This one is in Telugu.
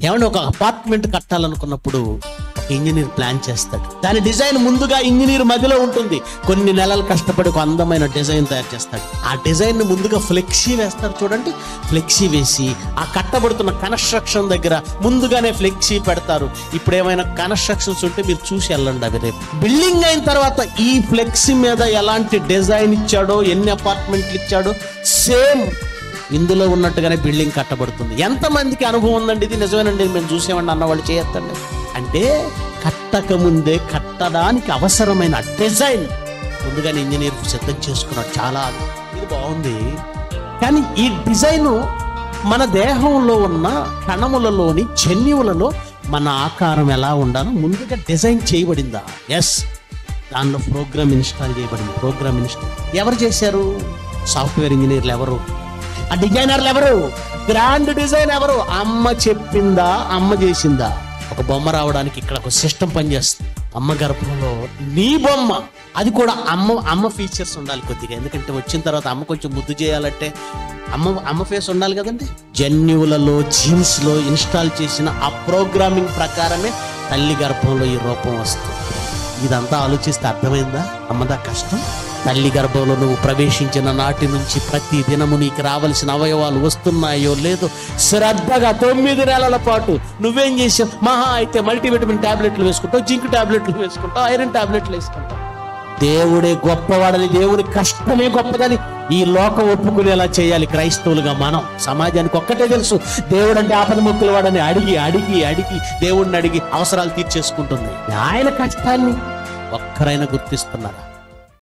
ఏమంటే ఒక అపార్ట్మెంట్ కట్టాలనుకున్నప్పుడు ఇంజనీర్ ప్లాన్ చేస్తాడు. దాని డిజైన్ ముందుగా ఇంజనీర్ మధ్యలో ఉంటుంది. కొన్ని నెలలు కష్టపడి ఒక అందమైన డిజైన్ తయారు చేస్తాడు. ఆ డిజైన్ ముందుగా ఫ్లెక్సీ వేస్తారు చూడండి. ఫ్లెక్సీ వేసి ఆ కట్టబడుతున్న కన్స్ట్రక్షన్ దగ్గర ముందుగానే ఫ్లెక్సీ పెడతారు. ఇప్పుడు ఏమైనా కన్స్ట్రక్షన్స్ ఉంటే మీరు చూసి వెళ్ళండి. అవి రేపు బిల్డింగ్ అయిన తర్వాత ఈ ఫ్లెక్సీ మీద ఎలాంటి డిజైన్ ఇచ్చాడో, ఎన్ని అపార్ట్మెంట్లు ఇచ్చాడో సేమ్ ఇందులో ఉన్నట్టుగానే బిల్డింగ్ కట్టబడుతుంది. ఎంతమందికి అనుభవం ఉందండి? ఇది నిజమేనండి, మేము చూసామండి అన్నవాళ్ళు చేయొద్దండి. అంటే కట్టక ముందే కట్టడానికి అవసరమైన డిజైన్ ముందుగానే ఇంజనీర్ సిద్ధం చేసుకున్నాడు. చాలా ఇది బాగుంది. కానీ ఈ డిజైను మన దేహంలో ఉన్న కణములలోని జన్యువులలో మన ఆకారం ఎలా ఉండాలో ముందుగా డిజైన్ చేయబడిందా? ఎస్, దానిలో ప్రోగ్రామ్ ఇన్స్టాల్ చేయబడింది. ప్రోగ్రామ్ ఇన్స్టాల్ ఎవరు చేశారు? సాఫ్ట్వేర్ ఇంజనీర్లు ఎవరు? ఆ డిజైనర్లు ఎవరు? గ్రాండ్ డిజైన్ ఎవరు? అమ్మ చెప్పిందా? అమ్మ చేసిందా? ఒక బొమ్మ రావడానికి ఇక్కడ ఒక సిస్టమ్ పనిచేస్తుంది. అమ్మ గర్భంలో నీ బొమ్మ, అది కూడా అమ్మ ఫీచర్స్ ఉండాలి కొద్దిగా. ఎందుకంటే వచ్చిన తర్వాత అమ్మ కొంచెం ముద్దు చేయాలంటే అమ్మ ఫేస్ ఉండాలి కదండి. జన్యువులలో, జీన్స్ లో ఇన్స్టాల్ చేసిన ఆ ప్రోగ్రామింగ్ ప్రకారమే తల్లి గర్భంలో ఈ రూపం వస్తుంది. ఇదంతా ఆలోచిస్తే అర్థమైందా అమ్మదా కష్టం? తల్లి గర్భంలో నువ్వు ప్రవేశించిన నాటి నుంచి ప్రతి దినము నీకు రావాల్సిన అవయవాలు వస్తున్నాయో లేదో శ్రద్ధగా 9 నెలల పాటు నువ్వేం చేసావు? మహా అయితే మల్టీవిటమిన్ టాబ్లెట్లు వేసుకుంటావు, జింక్ టాబ్లెట్లు వేసుకుంటావు, ఐరన్ టాబ్లెట్లు వేసుకుంటావు. దేవుడే గొప్పవాడని, దేవుడి కష్టమే గొప్పదని ఈ లోకం ఒప్పుకునేలా చేయాలి క్రైస్తవులుగా మనం. సమాజానికి ఒక్కటే తెలుసు, దేవుడు అంటే ఆపద మొక్కుల వాడని అడిగి అడిగి అడిగి దేవుడిని అడిగి అవసరాలు తీర్చేసుకుంటుంది. ఆయన కష్టాన్ని ఒక్కరైనా గుర్తిస్తున్నారా?